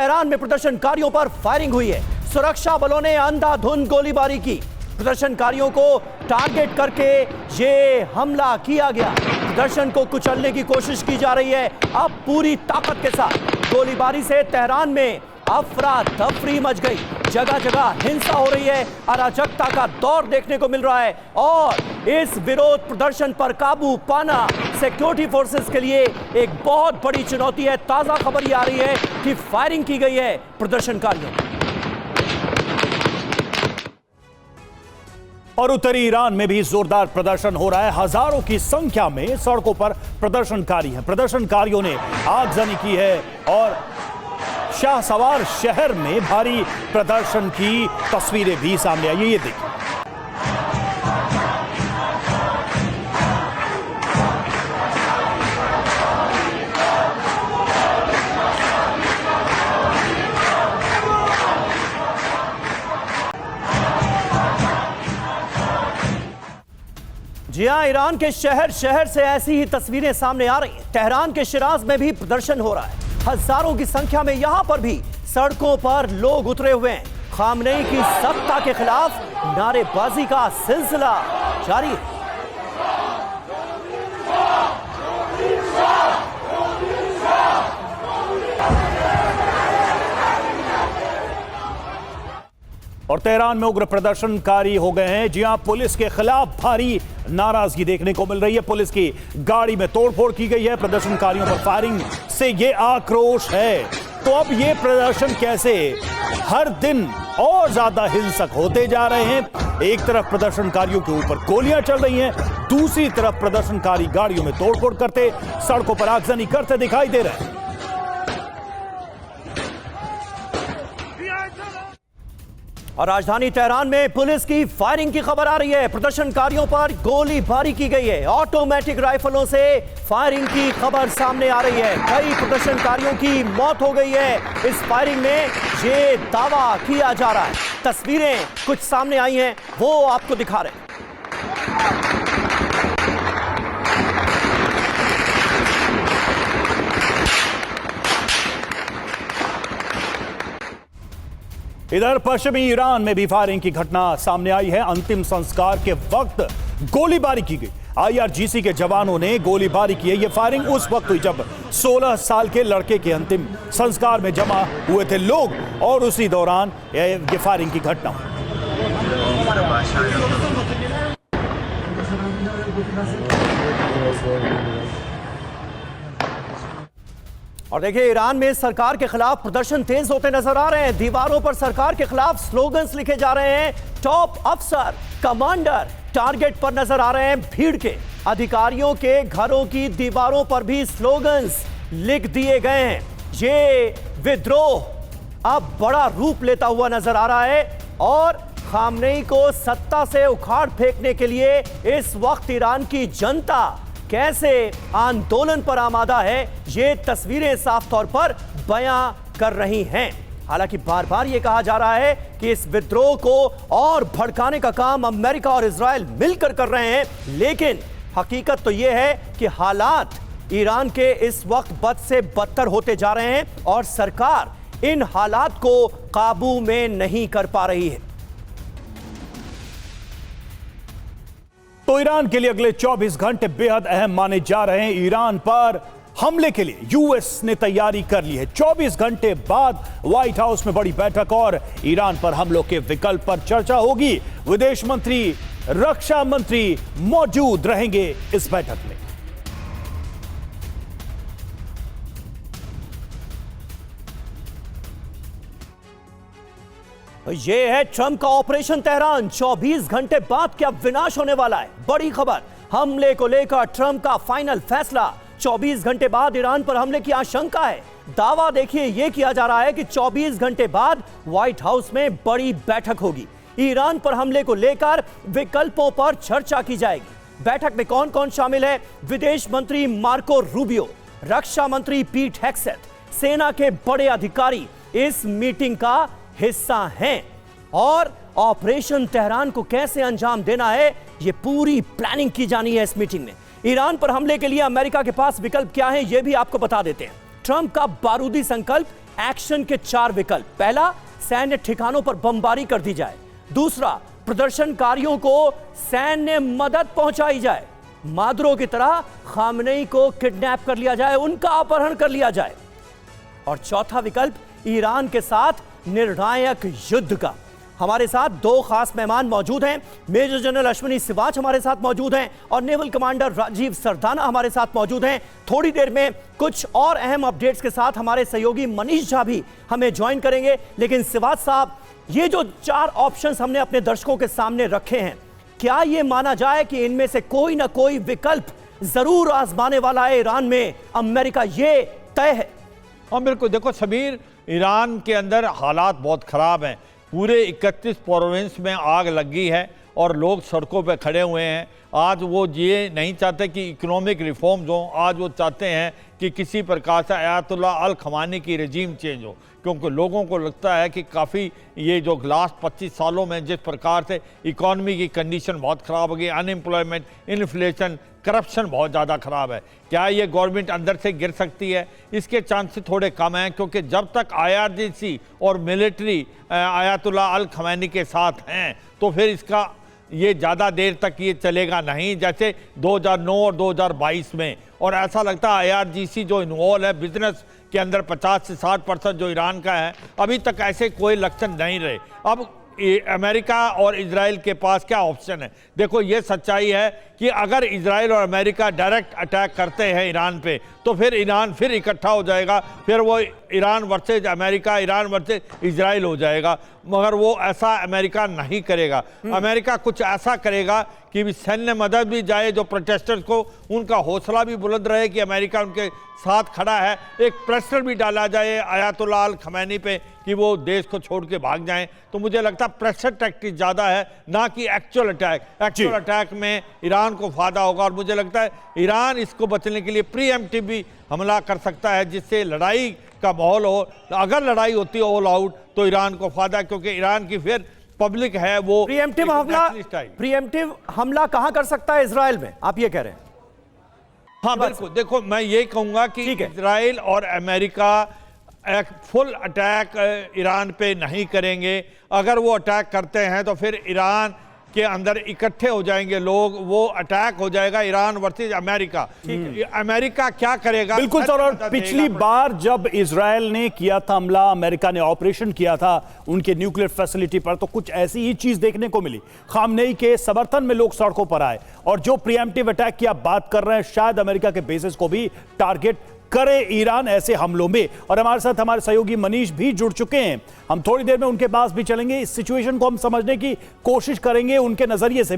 Tehran में प्रदर्शनकारियों पर फायरिंग हुई है। सुरक्षा बलों ने अंधाधुंध गोलीबारी की। प्रदर्शनकारियों को टारगेट करके ये हमला किया गया। प्रदर्शन को कुचलने की कोशिश की जा रही है। अब पूरी ताकत के साथ गोलीबारी से तेहरान में अफरा तफरी मच गई। जगह जगह हिंसा हो रही है। अराजकता का दौर देखने को मिल रहा है और इस विरोध प्रदर्शन पर काबू पाना सिक्योरिटी फोर्सेस के लिए एक बहुत बड़ी चुनौती है। ताजा खबर ये आ रही है कि फायरिंग की गई है प्रदर्शनकारियों। और उत्तरी ईरान में भी जोरदार प्रदर्शन हो रहा है। हजारों की संख्या में सड़कों पर प्रदर्शनकारी हैं। प्रदर्शनकारियों ने आगजनी की है और शाहसवार शहर में भारी प्रदर्शन की तस्वीरें भी सामने आई है। ये देखिए, जी हां, ईरान के शहर शहर से ऐसी ही तस्वीरें सामने आ रही हैं। तेहरान के शिराज में भी प्रदर्शन हो रहा है। हजारों की संख्या में यहां पर भी सड़कों पर लोग उतरे हुए हैं। खामनेई की सत्ता के खिलाफ नारेबाजी का सिलसिला जारी है। और तेहरान में उग्र प्रदर्शनकारी हो गए हैं। जी हां, पुलिस के खिलाफ भारी नाराजगी देखने को मिल रही है। पुलिस की गाड़ी में तोड़फोड़ की गई है। प्रदर्शनकारियों पर फायरिंग से ये आक्रोश है। तो अब ये प्रदर्शन कैसे हर दिन और ज्यादा हिंसक होते जा रहे हैं। एक तरफ प्रदर्शनकारियों के ऊपर गोलियां चल रही हैं, दूसरी तरफ प्रदर्शनकारी गाड़ियों में तोड़फोड़ करते, सड़कों पर आगजनी करते दिखाई दे रहे हैं। और राजधानी तेहरान में पुलिस की फायरिंग की खबर आ रही है। प्रदर्शनकारियों पर गोलीबारी की गई है। ऑटोमेटिक राइफलों से फायरिंग की खबर सामने आ रही है। कई प्रदर्शनकारियों की मौत हो गई है इस फायरिंग में, ये दावा किया जा रहा है। तस्वीरें कुछ सामने आई हैं, वो आपको दिखा रहे हैं। इधर पश्चिमी ईरान में भी फायरिंग की घटना सामने आई है। अंतिम संस्कार के वक्त गोलीबारी की गई। IRGC के जवानों ने गोलीबारी की है। यह फायरिंग उस वक्त हुई जब 16 साल के लड़के के अंतिम संस्कार में जमा हुए थे लोग और उसी दौरान यह फायरिंग की घटना हुई। और देखिए, ईरान में सरकार के खिलाफ प्रदर्शन तेज होते नजर आ रहे हैं। दीवारों पर सरकार के खिलाफ स्लोगन्स लिखे जा रहे हैं। टॉप अफसर, कमांडर टारगेट पर नजर आ रहे हैं। भीड़ के अधिकारियों के घरों की दीवारों पर भी स्लोगन्स लिख दिए गए हैं। ये विद्रोह अब बड़ा रूप लेता हुआ नजर आ रहा है और खामनेई को सत्ता से उखाड़ फेंकने के लिए इस वक्त ईरान की जनता कैसे आंदोलन पर आमादा है, ये तस्वीरें साफ तौर पर बयां कर रही हैं। हालांकि बार बार ये कहा जा रहा है कि इस विद्रोह को और भड़काने का काम अमेरिका और इजराइल मिलकर कर रहे हैं, लेकिन हकीकत तो ये है कि हालात ईरान के इस वक्त बद से बदतर होते जा रहे हैं और सरकार इन हालात को काबू में नहीं कर पा रही है। तो ईरान के लिए अगले 24 घंटे बेहद अहम माने जा रहे हैं। ईरान पर हमले के लिए यूएस ने तैयारी कर ली है। 24 घंटे बाद व्हाइट हाउस में बड़ी बैठक और ईरान पर हमलों के विकल्प पर चर्चा होगी। विदेश मंत्री, रक्षा मंत्री मौजूद रहेंगे इस बैठक में। यह है ट्रंप का ऑपरेशन तेहरान। 24 घंटे बाद क्या विनाश होने वाला है? बड़ी खबर, हमले को लेकर ट्रंप का फाइनल फैसला। 24 घंटे बाद ईरान पर हमले की आशंका है। दावा देखिए, यह किया जा रहा है कि 24 घंटे बाद व्हाइट हाउस में बड़ी बैठक होगी। ईरान पर हमले को लेकर विकल्पों पर चर्चा की जाएगी। बैठक में कौन कौन शामिल है? विदेश मंत्री मार्को रूबियो, रक्षा मंत्री पीट हेक्सेट, सेना के बड़े अधिकारी इस मीटिंग का हिस्सा हैं और ऑपरेशन तेहरान को कैसे अंजाम देना है, यह पूरी प्लानिंग की जानी है इस मीटिंग में। ईरान पर हमले के लिए अमेरिका के पास विकल्प क्या है, यह भी आपको बता देते हैं। ट्रंप का बारूदी संकल्प एक्शन के 4 विकल्प। पहला, सैन्य ठिकानों पर बमबारी कर दी जाए। दूसरा, प्रदर्शनकारियों को सैन्य मदद पहुंचाई जाए। मादुरो की तरह खामनेई को किडनैप कर लिया जाए, उनका अपहरण कर लिया जाए। और चौथा विकल्प, ईरान के साथ निर्णायक युद्ध का। हमारे साथ 2 खास मेहमान मौजूद हैं। मेजर जनरल अश्विनी सिवाच हमारे साथ मौजूद हैं और नेवल कमांडर राजीव सरदाना हमारे साथ मौजूद हैं। थोड़ी देर में कुछ और अहम अपडेट्स के साथ हमारे सहयोगी मनीष झा भी हमें ज्वाइन करेंगे। लेकिन सिवाच साहब, ये जो 4 ऑप्शंस हमने अपने दर्शकों के सामने रखे हैं, क्या ये माना जाए कि इनमें से कोई ना कोई विकल्प जरूर आजमाने वाला है ईरान में अमेरिका, ये तय है? हाँ बिल्कुल, देखो समीर, ईरान के अंदर हालात बहुत ख़राब हैं। पूरे 31 प्रोविंस में आग लगी है और लोग सड़कों पर खड़े हुए हैं। आज वो ये नहीं चाहते कि इकोनॉमिक रिफॉर्म्स हों, आज वो चाहते हैं कि किसी प्रकार से अयातुल्लाह अल खमानी की रजीम चेंज हो, क्योंकि लोगों को लगता है कि काफ़ी ये जो लास्ट 25 सालों में जिस प्रकार से इकॉनमी की कंडीशन बहुत ख़राब हो गई, अनएम्प्लॉयमेंट, इन्फ्लेशन, करप्शन बहुत ज़्यादा ख़राब है, क्या ये गवर्नमेंट अंदर से गिर सकती है? इसके चांसेस थोड़े कम हैं, क्योंकि जब तक IRGC और मिलिट्री अयातुल्लाह अल खमैनी के साथ हैं तो फिर इसका ये ज़्यादा देर तक ये चलेगा नहीं, जैसे 2009 और 2022 में। और ऐसा लगता है IRGC जो इन्वॉल्व है बिजनेस के अंदर 50 से 60% जो ईरान का है, अभी तक ऐसे कोई लक्षण नहीं रहे। अब अमेरिका और इजराइल के पास क्या ऑप्शन है? देखो, ये सच्चाई है कि अगर इजराइल और अमेरिका डायरेक्ट अटैक करते हैं ईरान पे, तो फिर ईरान फिर इकट्ठा हो जाएगा, फिर वो Iran versus America, Iran versus Israel हो जाएगा। मगर वो ऐसा अमेरिका नहीं करेगा। अमेरिका कुछ ऐसा करेगा कि सैन्य मदद भी जाए, जो प्रोटेस्टर्स को उनका हौसला भी बुलंद रहे कि अमेरिका उनके साथ खड़ा है। एक प्रेशर भी डाला जाए अयातुल्लाह अल खमैनी पे कि वो देश को छोड़ के भाग जाएं। तो मुझे लगता है प्रेशर टैक्टिक ज़्यादा है, ना कि एक्चुअल अटैक। एक्चुअल अटैक में ईरान को फायदा होगा और मुझे लगता है ईरान इसको बचने के लिए प्रीएम्प्टिव भी हमला कर सकता है, जिससे लड़ाई का माहौल हो। अगर लड़ाई होती है ऑल आउट तो ईरान को फायदा, क्योंकि ईरान की फिर पब्लिक है वो प्रीएम्प्टिव हमला कहां कर सकता है इजराइल में, आप ये कह रहे हैं? हाँ बिल्कुल, देखो मैं ये कहूंगा कि इजराइल और अमेरिका एक फुल अटैक ईरान पे नहीं करेंगे। अगर वो अटैक करते हैं तो फिर ईरान के अंदर इकट्ठे हो जाएंगे लोग, वो अटैक हो जाएगा ईरान वर्सेस अमेरिका। अमेरिका क्या करेगा? बिल्कुल सर, और पिछली बार जब इजराइल ने किया था हमला, अमेरिका ने ऑपरेशन किया था उनके न्यूक्लियर फैसिलिटी पर, तो कुछ ऐसी ही चीज देखने को मिली। खामनेई के समर्थन में लोग सड़कों पर आए, और जो प्रीएम्प्टिव अटैक की आप बात कर रहे हैं, शायद अमेरिका के बेसिस को भी टारगेट करे ईरान ऐसे हमलों में। और हमारे साथ हमारे सहयोगी मनीष भी जुड़ चुके हैं, हम थोड़ी देर में उनके पास भी चलेंगे, इस सिचुएशन को हम समझने की कोशिश करेंगे, उनके नजरिए से भी